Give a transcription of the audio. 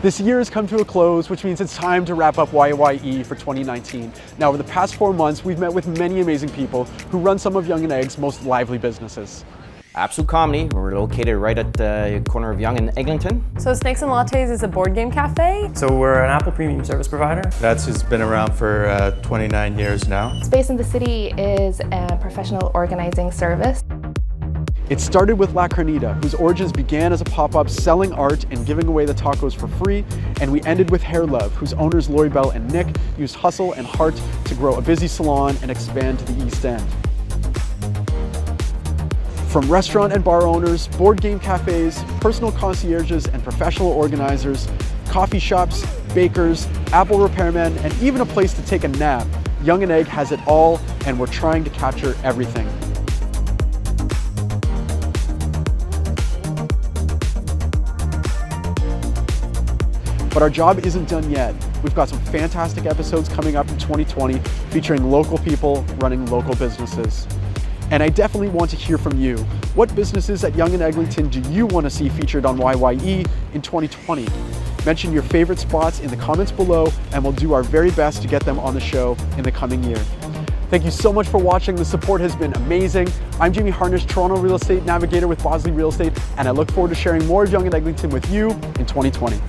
This year has come to a close, which means it's time to wrap up YYE for 2019. Now, over the past 4 months, we've met with many amazing people who run some of Yonge and Egg's most lively businesses. Absolute Comedy. We're located right at the corner of Yonge and Eglinton. So Snakes and Lattes is a board game cafe. So we're an Apple Premium service provider. That's just been around for 29 years now. Space in the City is a professional organizing service. It started with La Carnita, whose origins began as a pop-up selling art and giving away the tacos for free, and we ended with Hair Love, whose owners Lori Bell and Nick used hustle and heart to grow a busy salon and expand to the East End. From restaurant and bar owners, board game cafes, personal concierges and professional organizers, coffee shops, bakers, Apple repairmen, and even a place to take a nap, Yonge and Egg has it all, and we're trying to capture everything. But our job isn't done yet. We've got some fantastic episodes coming up in 2020 featuring local people running local businesses. And I definitely want to hear from you. What businesses at Yonge and Eglinton do you want to see featured on YYE in 2020? Mention your favorite spots in the comments below, and we'll do our very best to get them on the show in the coming year. Thank you so much for watching. The support has been amazing. I'm Harnish, Toronto Real Estate Navigator with Bosley Real Estate, and I look forward to sharing more of Yonge and Eglinton with you in 2020.